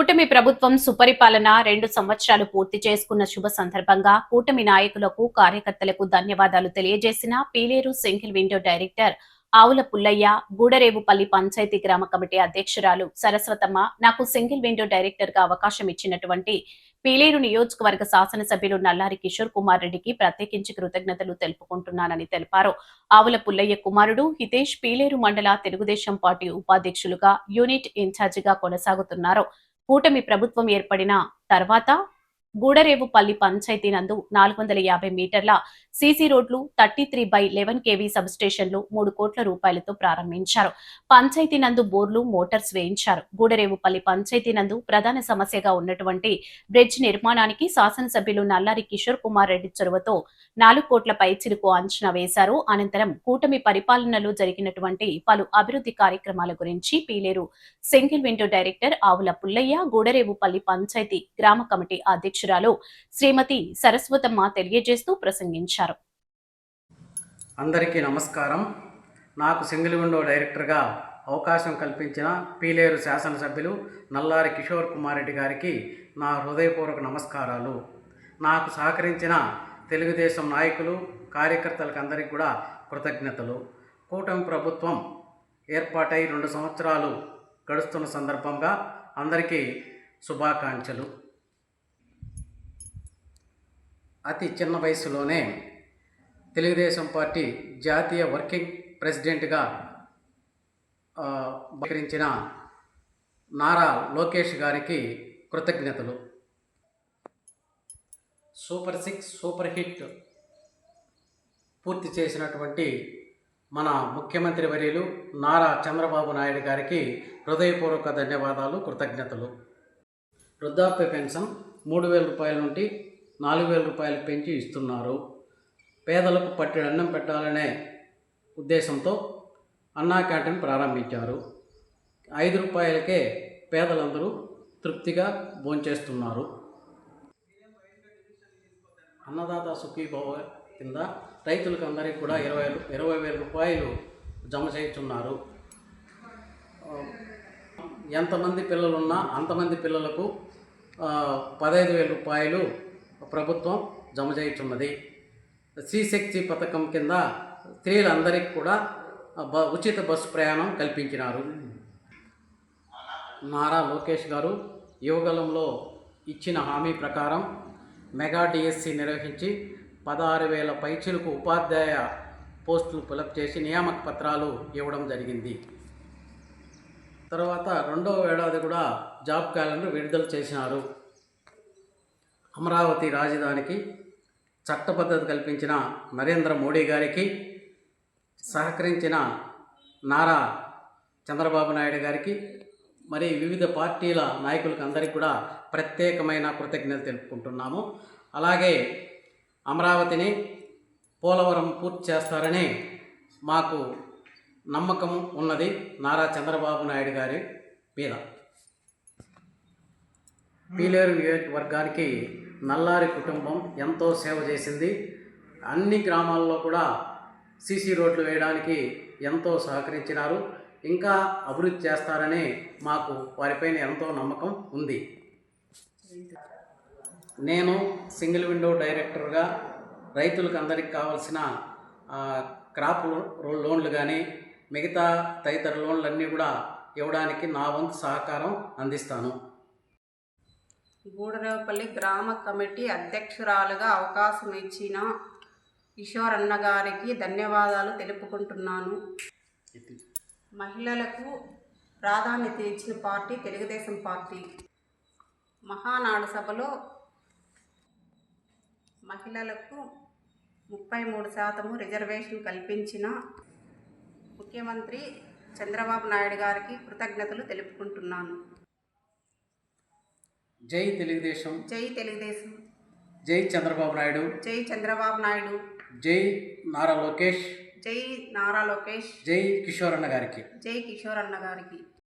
కూటమి ప్రభుత్వం సుపరిపాలన 2 సంవత్సరాలు పూర్తి చేసుకున్న శుభ సందర్భంగా కూటమి నాయకులకు, కార్యకర్తలకు ధన్యవాదాలు తెలియజేసిన పీలేరు సింగిల్ విండో డైరెక్టర్ ఆవుల పుల్లయ్య, గూడరేవుపల్లి పంచాయతీ గ్రామ కమిటీ అధ్యక్షురాలు సరస్వతమ్మ నాకు సింగిల్ విండో డైరెక్టర్ గా అవకాశం ఇచ్చినటువంటి పీలేరు నియోజకవర్గ శాసనసభ్యులు నల్లారి కిషోర్ కుమార్ రెడ్డికి ప్రత్యేకించి కృతజ్ఞతలు తెలుపుకుంటున్నానని తెలిపారు. ఆవుల పుల్లయ్య కుమారుడు హితేష్ పీలేరు మండల తెలుగుదేశం పార్టీ ఉపాధ్యక్షులుగా, యూనిట్ ఇన్ఛార్జిగా కొనసాగుతున్నారు. కూటమి ప్రభుత్వం ఏర్పడిన తర్వాత గూడరేవుపల్లి పంచాయతీ నందు 450 మీటర్ల సీసీ రోడ్లు, 33/11 kV సబ్ స్టేషన్లు 3 కోట్ల రూపాయలతో ప్రారంభించారు. పంచాయతీ నందు బోర్లు, మోటార్స్ వేయించారు. గూడరేవుపల్లి పంచాయతీ నందు ప్రధాన సమస్యగా ఉన్నటువంటి బ్రిడ్జ్ నిర్మాణానికి శాసనసభ్యులు నల్లారి కిషోర్ కుమార్ రెడ్డి చొరవతో 4 కోట్ల పైచిలుకు అంచనా వేశారు. అనంతరం కూటమి పరిపాలనలో జరిగినటువంటి పలు అభివృద్ధి కార్యక్రమాల గురించి పీలేరు సింగిల్ విండో డైరెక్టర్ ఆవుల పుల్లయ్య, గూడరేవుపల్లి పంచాయతీ గ్రామ కమిటీ అధ్యక్షురాలు శ్రీమతి సరస్వతమ్మ తెలియజేస్తూ ప్రసంగించారు. అందరికీ నమస్కారం. నాకు సింగిల్ విండో డైరెక్టర్గా అవకాశం కల్పించిన పీలేరు శాసనసభ్యులు నల్లారి కిషోర్ కుమార్ రెడ్డి గారికి నా హృదయపూర్వక నమస్కారాలు. నాకు సహకరించిన తెలుగుదేశం నాయకులు, కార్యకర్తలకు అందరికీ కూడా కృతజ్ఞతలు. కూటమి ప్రభుత్వం ఏర్పాటై 2 సంవత్సరాలు గడుస్తున్న సందర్భంగా అందరికీ శుభాకాంక్షలు. అతి చిన్న వయసులోనే తెలుగుదేశం పార్టీ జాతీయ వర్కింగ్ ప్రెసిడెంట్గా బహిరించిన నారా లోకేష్ గారికి కృతజ్ఞతలు. సూపర్ 6 సూపర్ హిట్ పూర్తి చేసినటువంటి మన ముఖ్యమంత్రి వర్యులు నారా చంద్రబాబు నాయుడు గారికి హృదయపూర్వక ధన్యవాదాలు, కృతజ్ఞతలు. వృద్ధాప్య పెన్షన్ 3,000 రూపాయల నుండి 4,000 రూపాయలు పెంచి ఇస్తున్నారు. పేదలకు పట్టెడు అన్నం పెట్టాలనే ఉద్దేశంతో అన్నా క్యాంటీన్ ప్రారంభించారు. 5 రూపాయలకే పేదలందరూ తృప్తిగా భోంచేస్తున్నారు. అన్నదాత సుఖీభవ కింద రైతులకు అందరికీ కూడా 20,000 రూపాయలు జమ చేస్తున్నారు. ఎంతమంది పిల్లలున్నా అంతమంది పిల్లలకు 15,000 రూపాయలు ప్రభుత్వం జమ చేస్తున్నది. శ్రీశక్తి పథకం కింద స్త్రీలందరికీ కూడా ఉచిత బస్సు ప్రయాణం కల్పించినారు. నారా లోకేష్ గారు యువగలంలో ఇచ్చిన హామీ ప్రకారం మెగా డిఎస్సి నిర్వహించి 16,000 పైచిలకు ఉపాధ్యాయ పోస్టులు ఫిలప్ చేసి నియామక పత్రాలు ఇవ్వడం జరిగింది. తర్వాత 2వ ఏడాది కూడా జాబ్ క్యాలెండర్ విడుదల చేసినారు. అమరావతి రాజధానికి చట్టబద్ధత కల్పించిన నరేంద్ర మోడీ గారికి, సహకరించిన నారా చంద్రబాబు నాయుడు గారికి, మరి వివిధ పార్టీల నాయకులకు అందరికీ కూడా ప్రత్యేకమైన కృతజ్ఞతలు తెలుపుకుంటున్నాము. అలాగే అమరావతిని, పోలవరం పూర్తి చేస్తారని మాకు నమ్మకం ఉన్నది నారా చంద్రబాబు నాయుడు గారి మీద. పీలేరు నియోజకవర్గానికి నల్లారి కుటుంబం ఎంతో సేవ చేసింది. అన్ని గ్రామాల్లో కూడా సీసీ రోడ్లు వేయడానికి ఎంతో సహకరించినారు. ఇంకా అభివృద్ధి చేస్తారని మాకు వారిపైన ఎంతో నమ్మకం ఉంది. నేను సింగిల్ విండో డైరెక్టర్గా రైతులకు అందరికీ కావాల్సిన క్రాప్ లోన్లు కానీ మిగతా తదితర లోన్లన్నీ కూడా ఇవ్వడానికి నా వంతు సహకారం అందిస్తాను. గూడరేవుపల్లి గ్రామ కమిటీ అధ్యక్షురాలుగా అవకాశం ఇచ్చిన కిషోర్ అన్న గారికి ధన్యవాదాలు తెలుపుకుంటున్నాను. మహిళలకు ప్రాధాన్యత ఇచ్చిన పార్టీ తెలుగుదేశం పార్టీ. మహానాడు సభలో మహిళలకు 33% రిజర్వేషన్ కల్పించిన ముఖ్యమంత్రి చంద్రబాబు నాయుడు గారికి కృతజ్ఞతలు తెలుపుకుంటున్నాను. జై తెలుగుదేశం, జై తెలుగుదేశం, జై చంద్రబాబు నాయుడు, జై చంద్రబాబు నాయుడు, జై నారా లోకేష్, జై నారా లోకేష్, జై కిషోర్ అన్న గారికి, జై కిషోర్ అన్న గారికి.